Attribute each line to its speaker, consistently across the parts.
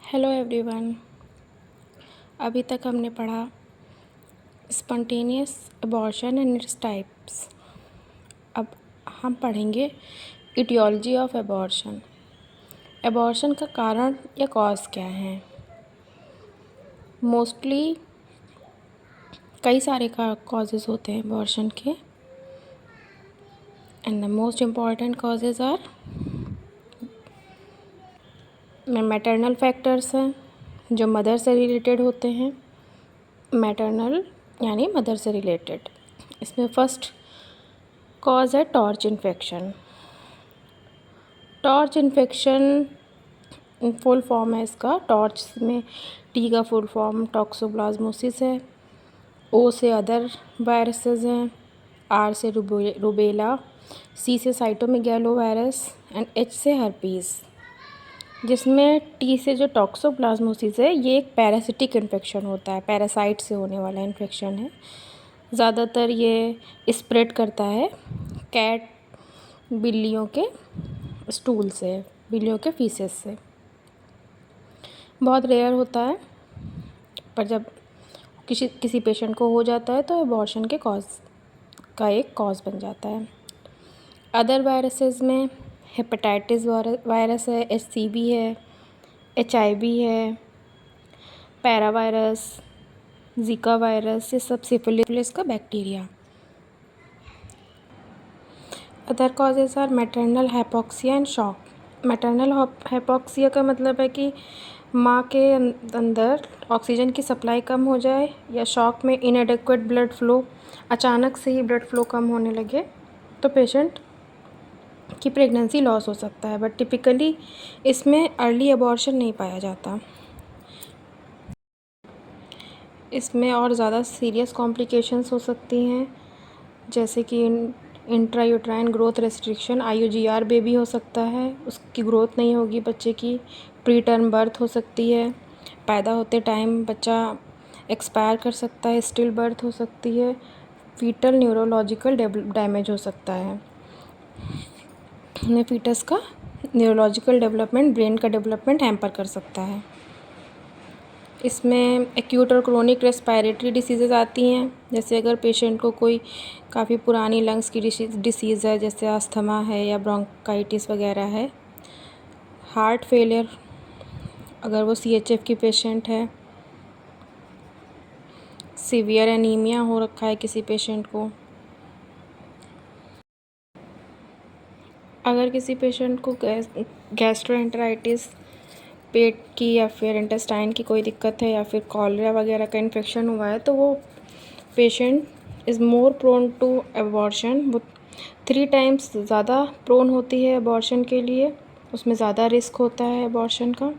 Speaker 1: Hello everyone. अभी तक हमने पढ़ा spontaneous abortion and its types. अब हम पढ़ेंगे इटियोलॉजी ऑफ अबॉर्शन। अबॉर्शन का कारण या कॉज क्या है। मोस्टली कई सारे कॉजेज़ होते हैं अबॉर्शन के, and the most important causes are maternal factors हैं जो मदर से रिलेटेड होते हैं। मैटरनल यानी मदर से रिलेटेड। इसमें फर्स्ट कॉज है torch infection. Torch infection full form है इसका। टॉर्च में टी का फुल फॉर्म टॉक्सोप्लाज्मोसिस है, ओ से अदर वायरसेस हैं, आर से रूबेला, सी से साइटोमेगैलो वायरस एंड एच से हर्पीस। जिसमें टी से जो टॉक्सोप्लाज्मोसिस है ये एक पैरासिटिक इन्फेक्शन होता है, पैरासाइट से होने वाला इन्फेक्शन है। ज़्यादातर ये स्प्रेड करता है कैट बिल्लियों के स्टूल से, बिल्लियों के फीसेस से। बहुत रेयर होता है, पर जब किसी पेशेंट को हो जाता है तो अबॉर्शन के कॉज का एक कॉज बन जाता है। अदर वायरसेस में हेपेटाइटिस वायरस है, HCV है, HIV है, पैरावायरस, जीका वायरस, ये सब सिफिलिस का bacteria. Other causes are maternal hypoxia and shock. Maternal hypoxia का मतलब है कि माँ के अंदर ऑक्सीजन की सप्लाई कम हो जाए, या शॉक में इनएडेक्वेट ब्लड फ्लो, अचानक से ही ब्लड फ्लो कम होने लगे तो पेशेंट की प्रेगनेंसी लॉस हो सकता है। बट टिपिकली इसमें अर्ली अबॉर्शन नहीं पाया जाता। इसमें और ज़्यादा सीरियस कॉम्प्लिकेशंस हो सकती हैं, जैसे कि intrauterine growth restriction, IUGR baby हो सकता है, उसकी ग्रोथ नहीं होगी बच्चे की। प्री टर्म बर्थ हो सकती है, पैदा होते टाइम बच्चा एक्सपायर कर सकता है, स्टिल बर्थ हो सकती है, फीटल न्यूरोलॉजिकल डैमेज हो सकता है। फीटस का न्यूरोलॉजिकल डेवलपमेंट, ब्रेन का डेवलपमेंट हैम्पर कर सकता है। इसमें एक्यूट और क्रोनिक रेस्पायरेटरी डिसीज़ेज़ आती हैं, जैसे अगर पेशेंट को कोई काफ़ी पुरानी लंग्स की डिसीज़ है, जैसे अस्थमा है या ब्रोंकाइटिस वगैरह है। हार्ट फेलियर अगर वो CHF की पेशेंट है। सीवियर एनीमिया हो रखा है किसी पेशेंट को। अगर किसी पेशेंट को गैस्ट्रोएंटेराइटिस, पेट की या फिर इंटेस्टाइन की कोई दिक्कत है, या फिर कॉलरा वगैरह का इन्फेक्शन हुआ है, तो वो patient is more prone to abortion. वो 3 टाइम्स ज़्यादा प्रोन होती है अबॉर्शन के लिए, उसमें ज़्यादा रिस्क होता है अबॉर्शन का।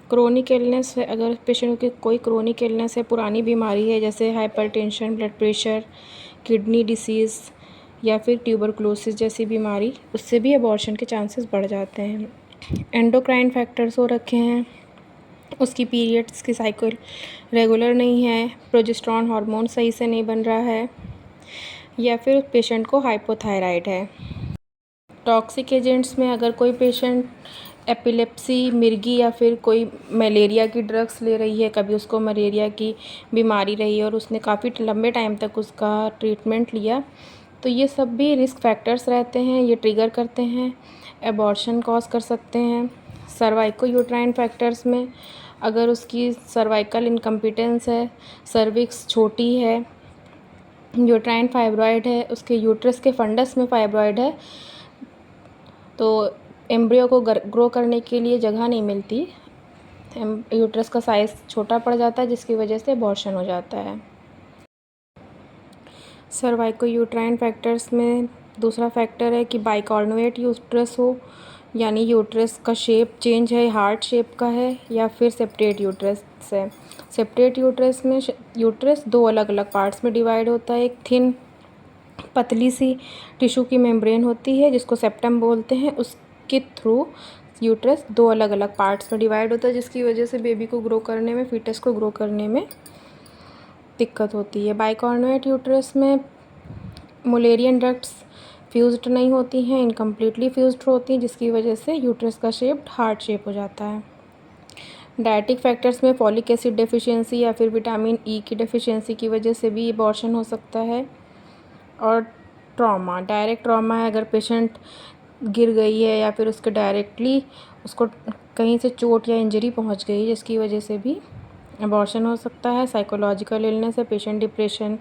Speaker 1: क्रोनिक इलनेस है, अगर पेशेंट की कोई क्रोनिक इलनेस है, पुरानी बीमारी है, जैसे hypertension, blood pressure, kidney disease या फिर ट्यूबरकुलोसिस जैसी बीमारी, उससे भी अबॉर्शन के चांसेस बढ़ जाते हैं। एंडोक्राइन फैक्टर्स हो रखे हैं, उसकी पीरियड्स की साइकिल रेगुलर नहीं है, प्रोजेस्टेरॉन हार्मोन सही से नहीं बन रहा है, या फिर पेशेंट को हाइपोथायराइड है। टॉक्सिक एजेंट्स में अगर कोई पेशेंट एपिलेप्सी, मिर्गी या फिर कोई मलेरिया की ड्रग्स ले रही है, कभी उसको मलेरिया की बीमारी रही है और उसने काफ़ी लंबे टाइम तक उसका ट्रीटमेंट लिया, तो ये सब भी रिस्क फैक्टर्स रहते हैं, ये ट्रिगर करते हैं, एबॉर्शन कॉज कर सकते हैं। सर्वाइको यूट्राइन फैक्टर्स में अगर उसकी सर्वाइकल इनकम्पिटेंस है, सर्विक्स छोटी है, यूट्राइन फाइब्रॉयड है, उसके यूट्रस के फंडस में फाइब्रॉयड है, तो एम्ब्रियो को ग्रो करने के लिए जगह नहीं मिलती, यूट्रस का साइज़ छोटा पड़ जाता है, जिसकी वजह से अबॉर्शन हो जाता है। सर्वाइको यूट्राइन फैक्टर्स में दूसरा फैक्टर है कि बाइकॉर्नुएट यूट्रस हो, यानी यूट्रस का शेप चेंज है, हार्ट शेप का है, या फिर सेप्टेट यूट्रस है। सेप्टेट यूट्रस में यूट्रस 2 अलग अलग पार्ट्स में डिवाइड होता है। एक थिन पतली सी टिश्यू की मेम्ब्रेन होती है जिसको सेप्टम बोलते हैं, उसके थ्रू यूट्रस 2 अलग अलग पार्ट्स में डिवाइड होता है, जिसकी वजह से बेबी को ग्रो करने में, फीटस को ग्रो करने में दिक्कत होती है। बाइकॉर्नुएट यूट्रस में मुलेरियन डक्ट्स फ्यूज्ड नहीं होती हैं, इनकम्प्लीटली फ्यूज्ड होती हैं, जिसकी वजह से यूट्रस का शेप हार्ट शेप हो जाता है। डायटिक फैक्टर्स में फॉलिक एसिड डेफिशिएंसी या फिर विटामिन ई की डेफिशिएंसी की वजह से भी अबॉर्शन हो सकता है। और ट्रॉमा, डायरेक्ट ट्रॉमा है, अगर पेशेंट गिर गई है या फिर उसके डायरेक्टली उसको कहीं से चोट या इंजरी पहुंच गई जिसकी वजह से भी अबॉर्शन हो सकता है। साइकोलॉजिकल इलनेस है, पेशेंट डिप्रेशन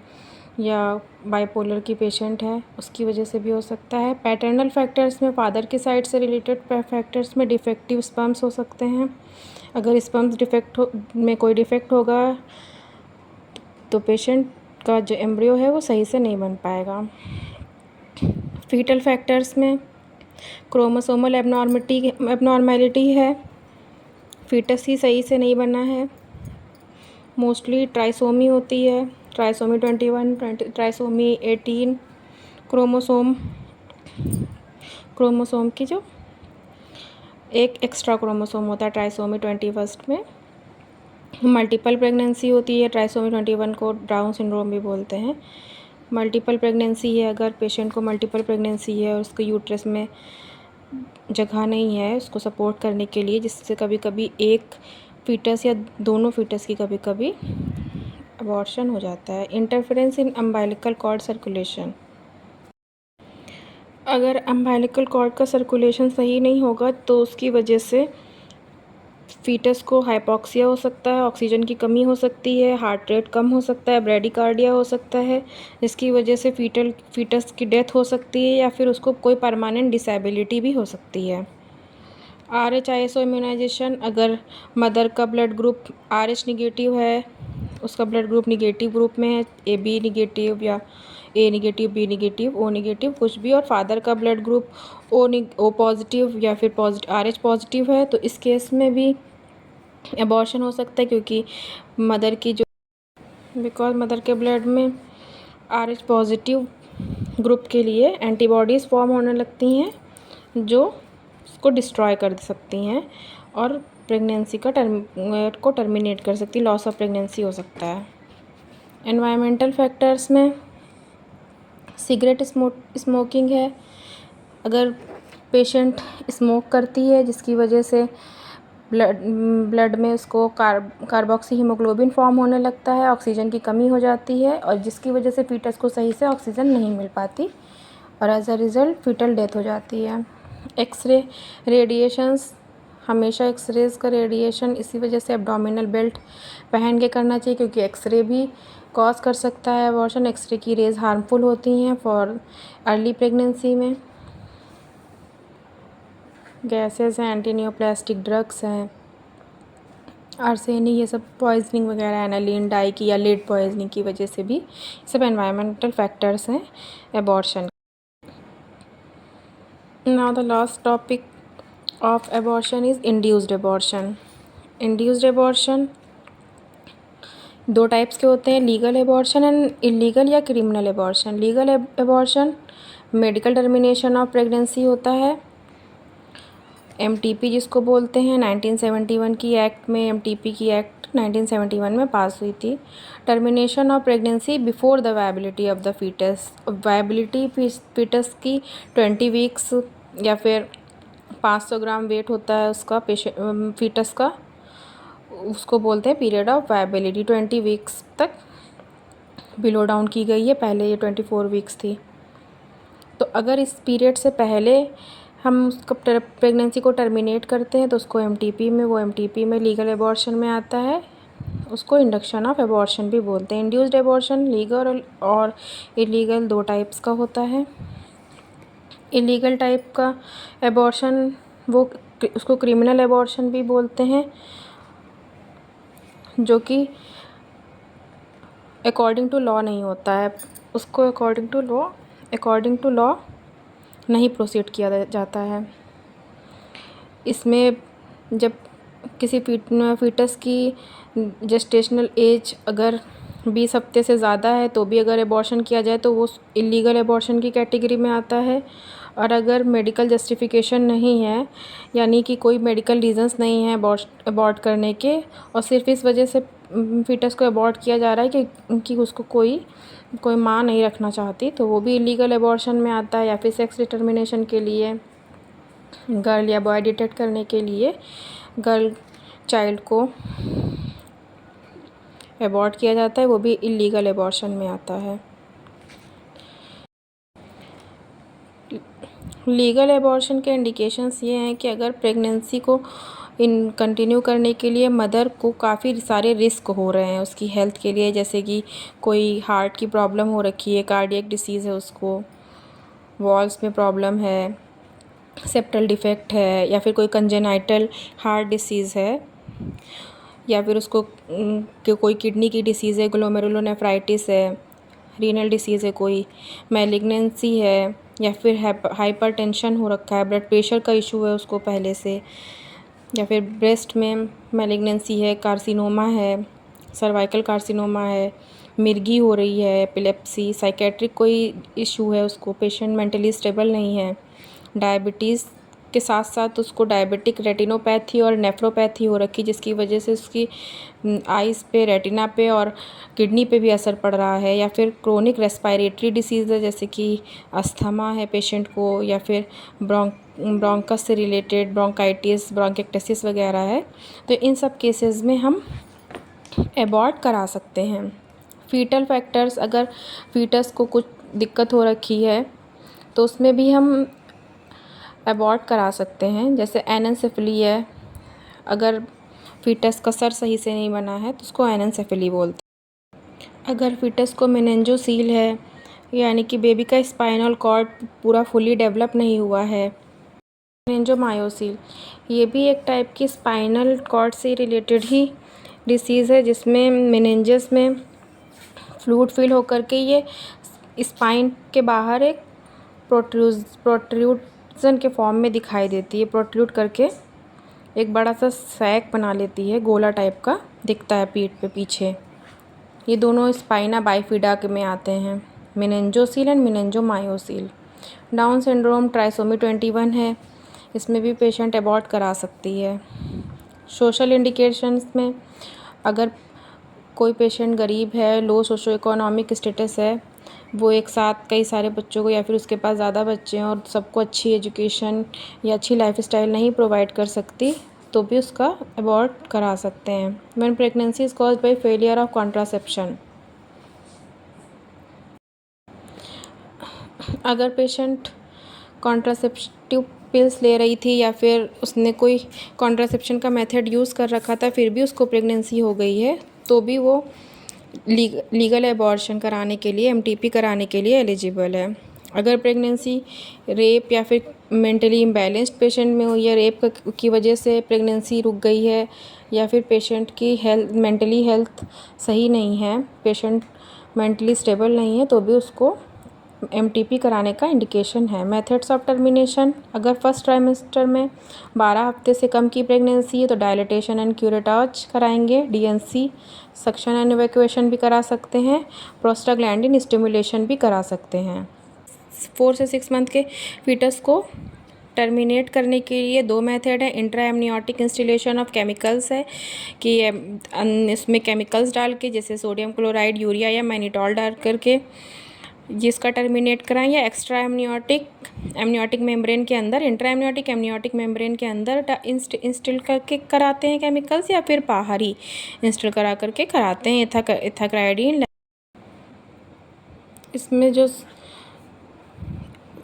Speaker 1: या बाइपोलर की पेशेंट है, उसकी वजह से भी हो सकता है। पैटर्नल फैक्टर्स में फादर की साइड से रिलेटेड फैक्टर्स में डिफेक्टिव स्पर्म्स हो सकते हैं। अगर स्पर्म्स में कोई डिफेक्ट होगा तो पेशेंट का जो एम्ब्रियो है वो सही से नहीं बन पाएगा। फीटल फैक्टर्स में क्रोमोसोमल एबनॉर्मेलिटी है, फीटस ही सही से नहीं बना है। मोस्टली ट्राइसोमी होती है, ट्राइसोमी 21, ट्राइसोमी 18, क्रोमोसोम की जो एक एक्स्ट्रा क्रोमोसोम होता है ट्राइसोमी 21 में। मल्टीपल प्रेगनेंसी होती है, ट्राइसोमी 21 को डाउन सिंड्रोम भी बोलते हैं। मल्टीपल प्रेगनेंसी है, अगर पेशेंट को मल्टीपल प्रेगनेंसी है और उसके यूट्रस में जगह नहीं है उसको सपोर्ट करने के लिए, जिससे कभी कभी एक फीटस या दोनों फीटस की कभी कभी अबॉर्शन हो जाता है। Interference in umbilical cord circulation, अगर अम्बाइलिकल कॉर्ड का सर्कुलेशन सही नहीं होगा तो उसकी वजह से फीटस को हाइपॉक्सिया हो सकता है, ऑक्सीजन की कमी हो सकती है, हार्ट रेट कम हो सकता है, ब्रेडिकार्डिया हो सकता है, जिसकी वजह से फीटस की डेथ हो सकती है या फिर उसको कोई परमानेंट डिसेबिलिटी भी हो सकती है। RH-ISO इम्यूनाइजेशन, अगर मदर का ब्लड ग्रुप RH निगेटिव है, उसका ब्लड ग्रुप निगेटिव ग्रुप में है, AB निगेटिव या A negative, B negative, O negative कुछ भी, और फादर का ब्लड ग्रुप O पॉजिटिव या फिर RH पॉजिटिव है, तो इस केस में भी एबॉर्शन हो सकता है, क्योंकि बिकॉज मदर के ब्लड में RH पॉजिटिव ग्रुप के लिए एंटीबॉडीज़ फॉर्म होने लगती हैं जो उसको डिस्ट्रॉय कर सकती हैं और प्रेगनेंसी को टर्मिनेट कर सकती है, लॉस ऑफ प्रेगनेंसी हो सकता है। एनवायरमेंटल फैक्टर्स में सिगरेट स्मोकिंग है, अगर पेशेंट स्मोक करती है जिसकी वजह से ब्लड में उसको कार्बोक्सी हीमोग्लोबिन फॉर्म होने लगता है, ऑक्सीजन की कमी हो जाती है और जिसकी वजह से फीटस को सही से ऑक्सीजन नहीं मिल पाती और as a result foetal death हो जाती है। एक्सरे रेडिएशंस, हमेशा एक्सरेज का रेडिएशन इसी वजह से एब्डोमिनल बेल्ट पहन के करना चाहिए, क्योंकि एक्सरे भी कॉज कर सकता है अबॉर्शन। एक्सरे की रेज हार्मफुल होती हैं फॉर अर्ली प्रेगनेंसी में। गैसेस हैं, एंटीनियोप्लास्टिक ड्रग्स हैं, आर्सेनिक, ये सब पॉइजनिंग वगैरह, एनालिन डाई की या लेड पॉइजनिंग की वजह से भी सब एनवायरमेंटल फैक्टर्स हैं abortion. Now the last topic of abortion is induced abortion. Induced abortion दो टाइप्स के होते हैं, लीगल अबॉर्शन एंड इलीगल या criminal abortion. Legal abortion medical termination of pregnancy होता है, MTP जिसको बोलते हैं। 1971 की एक्ट में MTP की एक्ट 1971 में पास हुई थी। Termination of pregnancy before the viability of the foetus, viability foetus की 20 वीक्स या फिर 500 ग्राम वेट होता है उसका फीटस का, उसको बोलते हैं पीरियड ऑफ वायबिलिटी। 20 वीक्स तक बिलो डाउन की गई है, पहले ये 24 वीक्स थी। तो अगर इस पीरियड से पहले हम उसको प्रेगनेंसी को टर्मिनेट करते हैं तो उसको MTP में लीगल अबॉर्शन में आता है, उसको इंडक्शन ऑफ अबॉर्शन भी बोलते हैं। इंड्यूस्ड अबॉर्शन लीगल और इलीगल दो टाइप्स का होता है। इलीगल टाइप का अबॉर्शन उसको क्रिमिनल अबॉर्शन भी बोलते हैं, जो कि अकॉर्डिंग टू लॉ नहीं होता है, उसको अकॉर्डिंग टू लॉ नहीं प्रोसीड किया जाता है। इसमें जब किसी फीटस की जेस्टेशनल एज अगर 20 हफ्ते से ज़्यादा है तो भी अगर अबॉर्शन किया जाए तो वो इलीगल अबॉर्शन की कैटेगरी में आता है। और अगर मेडिकल जस्टिफिकेशन नहीं है, यानी कि कोई मेडिकल रीजंस नहीं है अबॉर्ट करने के और सिर्फ इस वजह से फीटस को अबॉर्ट किया जा रहा है कि उसको कोई माँ नहीं रखना चाहती, तो वो भी इलीगल अबॉर्शन में आता है। या फिर सेक्स डिटर्मिनेशन के लिए गर्ल या बॉय डिटेक्ट करने के लिए गर्ल चाइल्ड को एबॉर्ट किया जाता है, वो भी इलीगल एबॉर्शन में आता है। लीगल एबॉर्शन के इंडिकेशंस ये हैं कि अगर प्रेगनेंसी को कंटिन्यू करने के लिए मदर को काफ़ी सारे रिस्क हो रहे हैं उसकी हेल्थ के लिए, जैसे कि कोई हार्ट की प्रॉब्लम हो रखी है, कार्डियक डिसीज़ है उसको, वॉल्स में प्रॉब्लम है, सेप्टल डिफेक्ट है, या फिर कोई कंजेनाइटल हार्ट डिसीज़ है, या फिर उसको कोई किडनी की डिसीज़ है, ग्लोमेरुलोनेफ्राइटिस है, रीनल डिसीज़ है, कोई मैलिग्नेंसी है, या फिर हाइपरटेंशन हो रखा है, ब्लड प्रेशर का इशू है उसको पहले से, या फिर ब्रेस्ट में मैलिग्नेंसी है, कार्सिनोमा है, सर्वाइकल कार्सिनोमा है, मिर्गी हो रही है, एपिलेप्सी, साइकेट्रिक कोई इशू है उसको, पेशेंट मेंटली स्टेबल नहीं है, डायबिटीज़ के साथ साथ उसको डायबिटिक रेटिनोपैथी और नेफ्रोपैथी हो रखी, जिसकी वजह से उसकी आइज़ पे, रेटिना पे और किडनी पे भी असर पड़ रहा है, या फिर क्रोनिक रेस्पिरेटरी डिसीज़ है जैसे कि अस्थमा है पेशेंट को, या फिर ब्रोंकस से रिलेटेड ब्रोंकाइटिस, ब्रोंकेक्टेसिस वगैरह है। तो इन सब केसेस में हम एबॉर्ट करा सकते हैं। फीटल फैक्टर्स, अगर फीटस को कुछ दिक्कत हो रखी है तो उसमें भी हम एबॉर्ट करा सकते हैं, जैसे एनेंसेफली है, अगर फीटस का सर सही से नहीं बना है तो उसको एनेंसेफली बोलते हैं। अगर फीटस को मेनिंजोसील है, यानी कि बेबी का स्पाइनल कॉर्ड पूरा फुली डेवलप नहीं हुआ है, मेनिंजोमायोसिल, ये भी एक टाइप की स्पाइनल कॉर्ड से रिलेटेड ही डिसीज़ है, जिसमें मेनिंजस में फ्लूइड फिल होकर के ये स्पाइन के बाहर एक प्रोट्रूजन के फॉर्म में दिखाई देती है, प्रोट्रूड करके एक बड़ा सा सैक बना लेती है, गोला टाइप का दिखता है पीठ पे पीछे। ये दोनों स्पाइना बाइफिडा के में आते हैं, meningocele and meningomyelocele. Down syndrome trisomy 21 है, इसमें भी पेशेंट एबॉर्ट करा सकती है। सोशल इंडिकेशंस में अगर कोई पेशेंट गरीब है, लो सोशो इकोनॉमिक स्टेटस है, वो एक साथ कई सारे बच्चों को, या फिर उसके पास ज़्यादा बच्चे हैं और सबको अच्छी एजुकेशन या अच्छी लाइफस्टाइल नहीं प्रोवाइड कर सकती, तो भी उसका एबॉर्ट करा सकते हैं। When pregnancy is caused by failure of contraception, अगर पेशेंट कॉन्ट्रासेप्टिव पिल्स ले रही थी या फिर उसने कोई कॉन्ट्रासेप्शन का मेथड यूज़ कर रखा था, फिर भी उसको प्रेगनेंसी हो गई है, तो भी वो लीगल एबॉर्शन कराने के लिए, एमटीपी कराने के लिए एलिजिबल है। अगर प्रेगनेंसी रेप या फिर मेंटली इम्बैलेंस्ड पेशेंट में हुई है, रेप की वजह से प्रेगनेंसी रुक गई है, या फिर पेशेंट की मेंटली हेल्थ सही नहीं है, पेशेंट मेंटली स्टेबल नहीं है, तो भी उसको एमटीपी कराने का इंडिकेशन है। मेथड्स ऑफ टर्मिनेशन, अगर फर्स्ट ट्राइमेस्टर में 12 हफ्ते से कम की प्रेगनेंसी है तो डायलिटेशन एंड क्यूरेटाज कराएंगे, डीएनसी, सक्शन एंड इवैक्यूएशन भी करा सकते हैं, प्रोस्टाग्लैंडिन स्टिमुलेशन भी करा सकते हैं। 4 से 6 मंथ के फीटस को टर्मिनेट करने के लिए 2 मेथड है। Intra amniotic instillation of chemicals है कि इसमें केमिकल्स डाल के, जैसे सोडियम क्लोराइड, यूरिया या मैनिटॉल डाल करके जिसका टर्मिनेट कराएं, या एक्स्ट्रा एमनियोटिक मेम्ब्रेन के अंदर, इंट्रा एमनियोटिक मेम्ब्रेन के अंदर इंस्टिल करके कराते हैं केमिकल्स, या फिर बाहर ही इंस्टिल करा करके कराते हैं इथाक्राइडिन। इसमें जो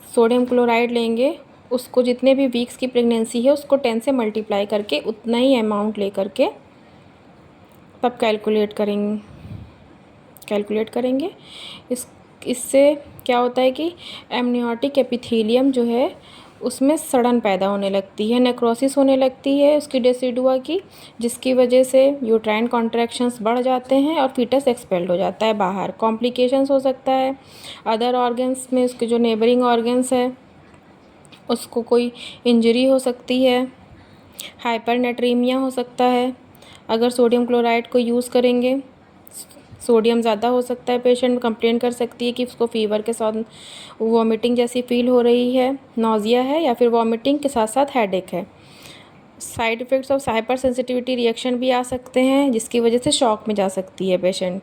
Speaker 1: सोडियम क्लोराइड लेंगे, उसको जितने भी वीक्स की प्रेगनेंसी है उसको 10 से मल्टीप्लाई करके उतना ही अमाउंट ले करके तब कैलकुलेट करेंगे। इससे क्या होता है कि एमनियोटिक एपिथेलियम जो है उसमें सड़न पैदा होने लगती है, नेक्रोसिस होने लगती है उसकी डेसिडुआ की, जिसकी वजह से यूट्राइन कॉन्ट्रैक्शंस बढ़ जाते हैं और फीटस एक्सपेल्ड हो जाता है बाहर। कॉम्प्लिकेशंस हो सकता है अदर ऑर्गन्स में, उसके जो नेबरिंग ऑर्गन्स है उसको कोई इंजरी हो सकती है, हाइपरनेट्रीमिया हो सकता है अगर सोडियम क्लोराइड को यूज़ करेंगे। सोडियम ज़्यादा हो सकता है, पेशेंट कंप्लेन कर सकती है कि उसको फीवर के साथ वॉमिटिंग जैसी फील हो रही है, नॉजिया है, या फिर वॉमिटिंग के साथ साथ हेडेक है। Side effects of hyper sensitivity reaction भी आ सकते हैं, जिसकी वजह से शॉक में जा सकती है पेशेंट,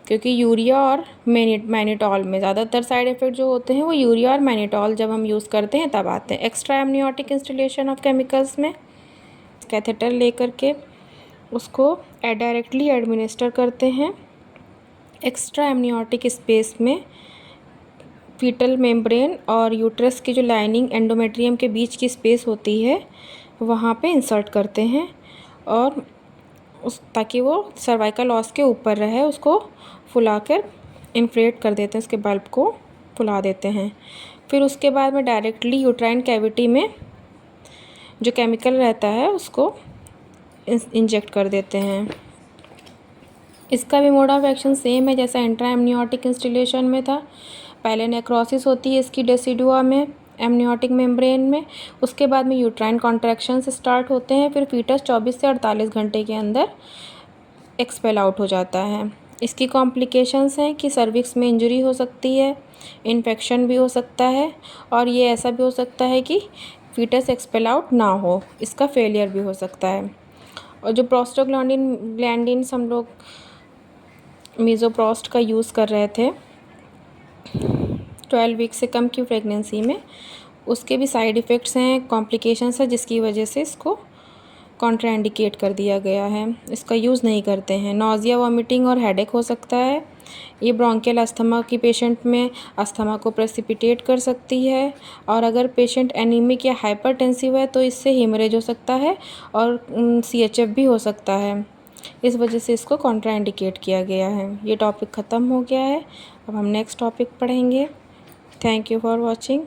Speaker 1: क्योंकि यूरिया और मैनिटॉल में ज़्यादातर साइड इफ़ेक्ट जो होते हैं वो यूरिया और मैनिटॉल जब हम यूज़ करते हैं तब आते हैं। Extra amniotic instillation of chemicals में कैथेटर ले करके उसको डायरेक्टली एडमिनिस्टर करते हैं एक्स्ट्रा एमनियोटिक स्पेस में। फीटल मेम्ब्रेन और यूट्रस की जो लाइनिंग एंडोमेट्रियम के बीच की स्पेस होती है वहाँ पे इंसर्ट करते हैं और उस ताकि वो सर्वाइकल ऑस के ऊपर रहे, उसको फुलाकर इन्फ्लेट कर देते हैं, उसके बल्ब को फुला देते हैं। फिर उसके बाद में डायरेक्टली यूट्राइन कैविटी में जो केमिकल रहता है उसको इंजेक्ट कर देते हैं। इसका भी मोड ऑफ एक्शन सेम है जैसा इंट्रा एमनियोटिक इंस्टिलेशन में था। पहले नेक्रोसिस होती है इसकी डेसिडुआ में, एमनियोटिक मेम्ब्रेन में, उसके बाद में यूट्राइन कॉन्ट्रैक्शंस स्टार्ट होते हैं, फिर फीटस 24 से 48 घंटे के अंदर एक्सपेल आउट हो जाता है। इसकी कॉम्प्लिकेशंस हैं कि सर्विक्स में इंजरी हो सकती है, इन्फेक्शन भी हो सकता है और ये ऐसा भी हो सकता है कि फीटस एक्सपेल आउट ना हो, इसका फेलियर भी हो सकता है। और जो प्रोस्टाग्लैंडिन्स हम लोग मीज़ोप्रोस्ट का यूज़ कर रहे थे 12 वीक से कम की प्रेगनेंसी में, उसके भी साइड इफ़ेक्ट्स हैं, कॉम्प्लिकेशंस है जिसकी वजह से इसको कॉन्ट्राइंडिकेट कर दिया गया है, इसका यूज़ नहीं करते हैं। नॉजिया, वॉमिटिंग और हेडेक हो सकता है। ये ब्रोंकियल अस्थमा की पेशेंट में अस्थमा को प्रेसिपिटेट कर सकती है और अगर पेशेंट एनीमिक या हाइपरटेंसिव है तो इससे हेमरेज हो सकता है और CHF भी हो सकता है। इस वजह से इसको कॉन्ट्राइंडिकेट किया गया है। ये टॉपिक ख़त्म हो गया है, अब हम नेक्स्ट टॉपिक पढ़ेंगे। Thank you for watching.